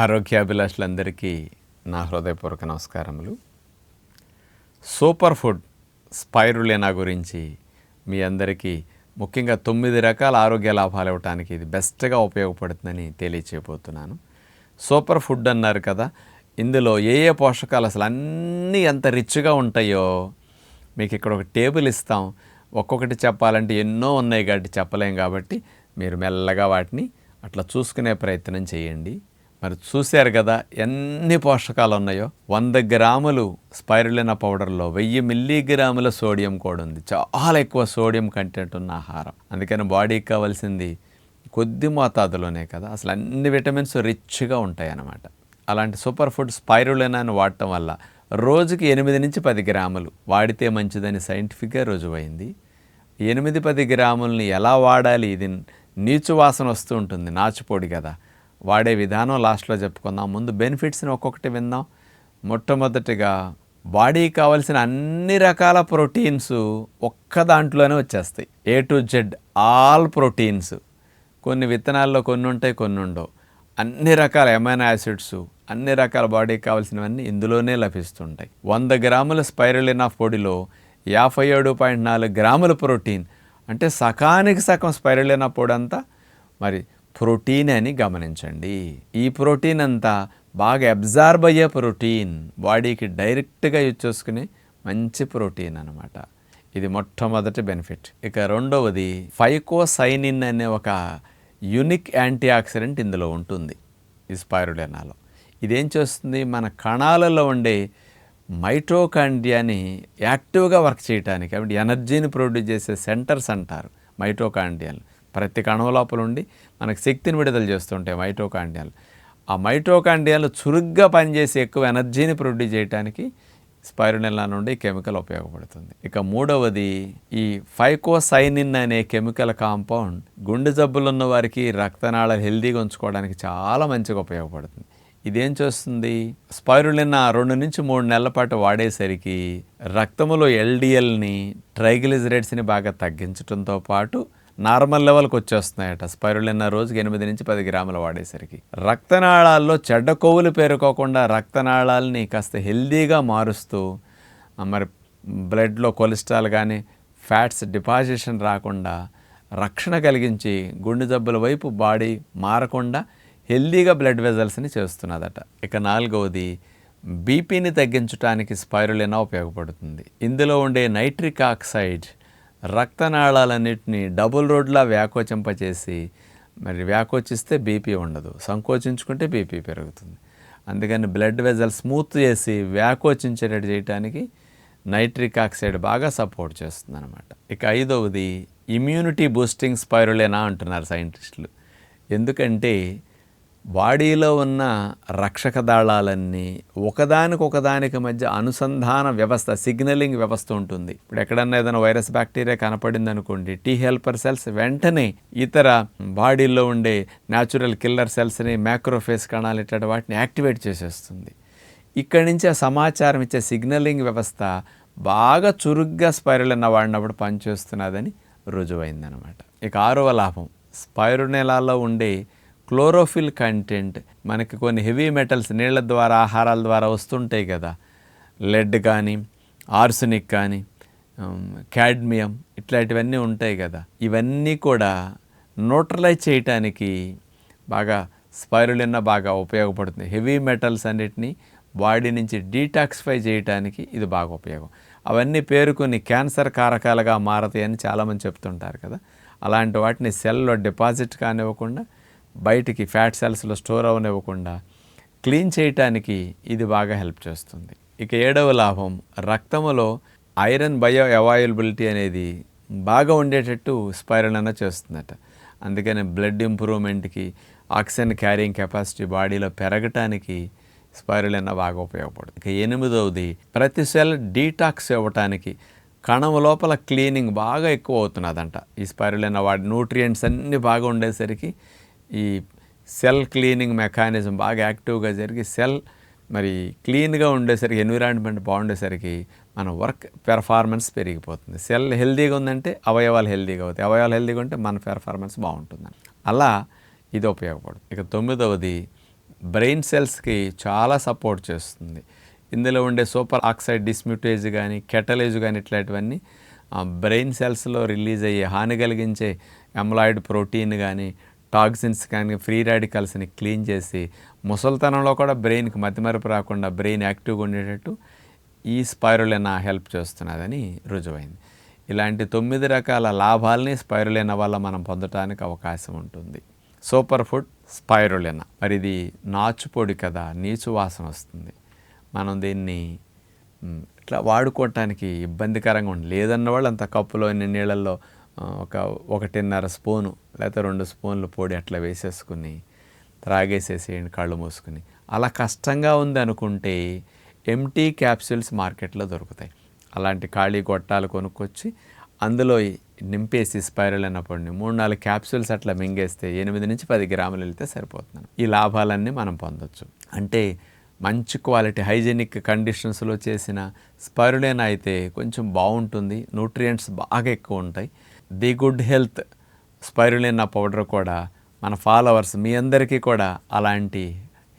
ఆరోగ్యాభిలాషులందరికీ నా హృదయపూర్వక నమస్కారములు. సూపర్ ఫుడ్ స్పైరులినా గురించి మీ అందరికీ ముఖ్యంగా 9 రకాల ఆరోగ్య లాభాలు ఇవ్వడానికి ఇది బెస్ట్గా ఉపయోగపడుతుందని తెలియచేయబోతున్నాను. సూపర్ ఫుడ్ అన్నారు కదా, ఇందులో ఏ పోషకాలు అసలు అన్నీ ఎంత రిచ్గా ఉంటాయో మీకు ఇక్కడ ఒక టేబుల్ ఇస్తాం. ఒక్కొక్కటి చెప్పాలంటే ఎన్నో ఉన్నాయి కాబట్టి చెప్పలేం, కాబట్టి మీరు మెల్లగా వాటిని అట్లా చూసుకునే ప్రయత్నం చేయండి. మరి చూశారు కదా ఎన్ని పోషకాలు ఉన్నాయో. 100 గ్రాములు స్పైరులినా పౌడర్లో 1000 మిల్లీగ్రాముల సోడియం కూడా ఉంది. చాలా ఎక్కువ సోడియం కంటెంట్ ఉన్న ఆహారం. అందుకని బాడీకి కావాల్సింది కొద్ది మోతాదులోనే కదా, అసలు అన్ని విటమిన్స్ రిచ్గా ఉంటాయి అన్నమాట. అలాంటి సూపర్ ఫుడ్ స్పైరులినాను వాడటం వల్ల రోజుకి 8 నుంచి 10 గ్రాములు వాడితే మంచిదని సైంటిఫిక్గా రుజువైంది. 8-10 గ్రాములని ఎలా వాడాలి, ఇది నీచు వాసన వస్తూ ఉంటుంది, నాచుపొడి కదా, వాడే విధానం లాస్ట్లో చెప్పుకుందాం. ముందు బెనిఫిట్స్ని ఒక్కొక్కటి విందాం. మొట్టమొదటిగా బాడీకి కావాల్సిన అన్ని రకాల ప్రోటీన్స్ ఒక్క దాంట్లోనే వచ్చేస్తాయి. A to Z all proteins. కొన్ని విత్తనాల్లో కొన్ని ఉంటాయి, కొన్ని ఉండవు. అన్ని రకాల ఎమైనో యాసిడ్స్, అన్ని రకాల బాడీకి కావాల్సినవన్నీ ఇందులోనే లభిస్తుంటాయి. 100 గ్రాముల స్పైరులినా పొడిలో 57.4 గ్రాముల ప్రోటీన్, అంటే సకానికి సగం స్పైరులినా పొడి అంతా మరి ప్రోటీన్ అని గమనించండి. ఈ ప్రోటీన్ అంతా బాగా అబ్జార్బ్ అయ్యే ప్రోటీన్, బాడీకి డైరెక్ట్గా యూజ్ చేసుకునే మంచి ప్రోటీన్ అనమాట. ఇది మొట్టమొదటి బెనిఫిట్. ఇక రెండవది ఫైకోసైనిన్ అనే ఒక యూనిక్ యాంటీ ఆక్సిడెంట్ ఇందులో ఉంటుంది ఈ స్పైరులినాలో. ఇదేం చేస్తుంది, మన కణాలలో ఉండే మైటోకాండ్రియాని యాక్టివ్గా వర్క్ చేయడానికి, కాబట్టి ఎనర్జీని ప్రొడ్యూస్ చేసే సెంటర్స్ అంటారు మైటోకాండ్రియాలు. ప్రతి కణం లోపల ఉండి మనకు శక్తిని విడుదల చేస్తుంటాయి మైటోకాండ్రియాలు. ఆ మైటోకాండ్రియాలు చురుగ్గా పనిచేసి ఎక్కువ ఎనర్జీని ప్రొడ్యూస్ చేయడానికి స్పైరులినా నుండి కెమికల్ ఉపయోగపడుతుంది. ఇక మూడవది ఈ ఫైకోసైనిన్ అనే కెమికల్ కాంపౌండ్ గుండె జబ్బులు ఉన్న వారికి రక్తనాళాలు హెల్దీగా ఉంచుకోవడానికి చాలా మంచిగా ఉపయోగపడుతుంది. ఇదేం చేస్తుంది, స్పైరులినా 2 నుంచి 3 నెలల పాటు వాడేసరికి రక్తములో LDLని, ట్రైగ్లిజరైడ్స్ని బాగా తగ్గించడంతో పాటు నార్మల్ లెవెల్కి వచ్చేస్తున్నాయట. స్పైరులినా రోజుకి 8 నుంచి 10 గ్రాములు వాడేసరికి రక్తనాళాల్లో చెడ్డ కొవ్వులు పేరుకోకుండా రక్తనాళాలని కాస్త హెల్దీగా మారుస్తూ, మరి బ్లడ్లో కొలెస్ట్రాల్ కానీ ఫ్యాట్స్ డిపాజిషన్ రాకుండా రక్షణ కలిగించి గుండె జబ్బుల వైపు బాడీ మారకుండా హెల్దీగా బ్లడ్ వెజల్స్ని చేస్తున్నదట. ఇక నాలుగవది బీపీని తగ్గించడానికి స్పైరులినా ఉపయోగపడుతుంది. ఇందులో ఉండే నైట్రిక్ ఆక్సైడ్ రక్తనాళాలన్నింటినీ డబుల్ రోడ్లా వ్యాకోచింపచేసి, మరి వ్యాకోచిస్తే బీపీ ఉండదు, సంకోచించుకుంటే బీపీ పెరుగుతుంది. అందుకని బ్లడ్ వెజల్ స్మూత్ చేసి వ్యాకోచించేటట్టు చేయడానికి నైట్రిక్ ఆక్సైడ్ బాగా సపోర్ట్ చేస్తుంది అనమాట. ఇక ఐదవది ఇమ్యూనిటీ బూస్టింగ్ స్పైరులినా అంటున్నారు సైంటిస్టులు. ఎందుకంటే బాడీలో ఉన్న రక్షక దళాలన్నీ ఒకదానికి మధ్య అనుసంధాన వ్యవస్థ, సిగ్నలింగ్ వ్యవస్థ ఉంటుంది. ఇప్పుడు ఎక్కడన్నా ఏదైనా వైరస్ బ్యాక్టీరియా కనపడింది అనుకోండి, T హెల్పర్ సెల్స్ వెంటనే ఇతర బాడీలో ఉండే న్యాచురల్ కిల్లర్ సెల్స్ని, మ్యాక్రోఫేజ్ కణాలు ఇట్లాంటి వాటిని యాక్టివేట్ చేసేస్తుంది. ఇక్కడి నుంచి ఆ సమాచారం ఇచ్చే సిగ్నలింగ్ వ్యవస్థ బాగా చురుగ్గా స్పైరులినా వాడినప్పుడు పనిచేస్తున్నదని రుజువైందనమాట. ఇక ఆరవ లాభం, స్పైరులినాలో ఉండే క్లోరోఫిల్ కంటెంట్. మనకి కొన్ని హెవీ మెటల్స్ నీళ్ళ ద్వారా, ఆహారాల ద్వారా వస్తుంటాయి కదా, లెడ్ కానీ, ఆర్సెనిక్ కానీ, క్యాడ్మియం, ఇట్లాంటివన్నీ ఉంటాయి కదా, ఇవన్నీ కూడా న్యూట్రలైజ్ చేయటానికి బాగా స్పైరులినా బాగా ఉపయోగపడుతుంది. హెవీ మెటల్స్ అన్నిటినీ బాడీ నుంచి డీటాక్సిఫై చేయడానికి ఇది బాగా ఉపయోగం. అవన్నీ పేరుకొని క్యాన్సర్ కారకాలుగా మారతాయని చాలామంది చెప్తుంటారు కదా, అలాంటి వాటిని సెల్లో డిపాజిట్ కానివ్వకుండా, బయటికి ఫ్యాట్ సెల్స్లో స్టోర్ అవనివ్వకుండా క్లీన్ చేయటానికి ఇది బాగా హెల్ప్ చేస్తుంది. ఇక ఏడవ లాభం, రక్తములో ఐరన్ బయో అవైలబిలిటీ అనేది బాగా ఉండేటట్టు స్పైరులినా చేస్తుందట. అందుకని బ్లడ్ ఇంప్రూవ్మెంట్కి, ఆక్సిజన్ క్యారింగ్ కెపాసిటీ బాడీలో పెరగటానికి స్పైరులినా బాగా ఉపయోగపడుతుంది. ఇక ఎనిమిదవది ప్రతి సెల్ డీటాక్స్ ఇవ్వటానికి, కణం లోపల క్లీనింగ్ బాగా ఎక్కువ అవుతున్నదంట ఈ స్పైరులినా వాడి న్యూట్రియంట్స్ అన్నీ బాగా ఉండేసరికి ఈ సెల్ క్లీనింగ్ మెకానిజం బాగా యాక్టివ్గా జరిగి సెల్ మరి క్లీన్గా ఉండేసరికి, ఎన్విరాన్మెంట్ బాగుండేసరికి మన వర్క్ పెర్ఫార్మెన్స్ పెరిగిపోతుంది. సెల్ హెల్దీగా ఉందంటే అవయవాలు హెల్దీగా అవుతాయి, అవయవాలు హెల్దీగా ఉంటే మన పెర్ఫార్మెన్స్ బాగుంటుంది. అలా ఇది ఉపయోగపడుతుంది. ఇక 9వది బ్రెయిన్ సెల్స్కి చాలా సపోర్ట్ చేస్తుంది. ఇందులో ఉండే సూపర్ ఆక్సైడ్ డిస్మ్యూటేజ్ కానీ కెటలేజ్ కానీ ఇట్లాంటివన్నీ బ్రెయిన్ సెల్స్లో రిలీజ్ అయ్యే హాని కలిగించే అమ్లాయిడ్ ప్రోటీన్ కానీ టాక్సిన్స్ కానీ ఫ్రీ రాడికల్స్ని క్లీన్ చేసి ముసలితనంలో కూడా బ్రెయిన్కి మతిమరుపు రాకుండా బ్రెయిన్ యాక్టివ్గా ఉండేటట్టు ఈ స్పైరులినా హెల్ప్ చేస్తున్నదని రుజువైంది. ఇలాంటి 9 రకాల లాభాలని స్పైరులినా వల్ల మనం పొందడానికి అవకాశం ఉంటుంది. Super food spirulina. మరి ఇది నాచు పొడి కదా, నీచు వాసన వస్తుంది. మనం దీన్ని ఇట్లా వాడుకోవటానికి ఇబ్బందికరంగా ఉంది. లేదన్న వాళ్ళు అంత కప్పులో నీళ్ళల్లో 1.5 స్పూను లేకపోతే 2 స్పూన్లు పొడి అట్లా వేసేసుకుని త్రాగేసేసేయండి కళ్ళు మూసుకుని. అలా కష్టంగా ఉంది అనుకుంటే ఎంటీ క్యాప్సూల్స్ మార్కెట్లో దొరుకుతాయి. అలాంటి ఖాళీ గొట్టాలు కొనుక్కొచ్చి అందులో నింపేసి స్పైరులినా పొడిని 3-4 క్యాప్సూల్స్ అట్లా మింగేస్తే 8 నుంచి 10 గ్రాములు వెళ్తే సరిపోతుంది. ఈ లాభాలన్నీ మనం పొందొచ్చు. అంటే మంచి క్వాలిటీ హైజీనిక్ కండిషన్స్లో చేసిన స్పైరులినా అయితే కొంచెం బాగుంటుంది. న్యూట్రియంట్స్ బాగా ఎక్కువ ఉంటాయి. The good health spirulina powder కూడా మన ఫాలోవర్స్ మీ అందరికీ కూడా అలాంటి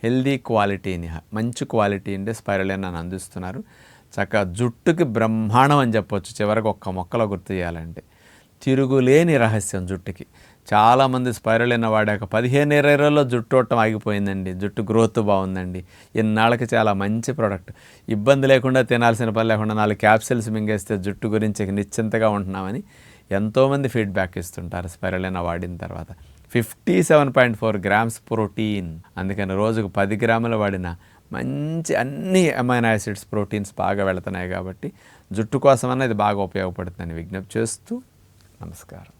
హెల్దీ క్వాలిటీని మంచి క్వాలిటీ ఉండే స్పైరులినాని అందిస్తున్నారు. చక్కగా జుట్టుకి బ్రహ్మాండం అని చెప్పొచ్చు. చివరికి ఒక్క మొక్కలో గుర్తు చేయాలంటే తిరుగులేని రహస్యం జుట్టుకి. చాలామంది స్పైరులినా వాడాక 15-20 రోజుల్లో జుట్టు ఉండటం ఆగిపోయిందండి, జుట్టు గ్రోత్ బాగుందండి. ఇన్నాళ్ళకి చాలా మంచి ప్రోడక్ట్. ఇబ్బంది లేకుండా తినాల్సిన పని లేకుండా 4 క్యాప్సూల్స్ మింగేస్తే జుట్టు గురించి నిశ్చింతగా ఉంటున్నామని ఎంతోమంది ఫీడ్బ్యాక్ ఇస్తుంటారు స్పైరులినా వాడిన తర్వాత. 57.4 గ్రామ్స్ ప్రోటీన్. అందుకని రోజుకు 10 గ్రాములు వాడిన మంచి అన్ని అమైనో యాసిడ్స్ ప్రోటీన్స్ బాగా వెళుతున్నాయి కాబట్టి జుట్టు కోసమన్నా ఇది బాగా ఉపయోగపడుతుందని విజ్ఞప్తి చేస్తూ నమస్కారం.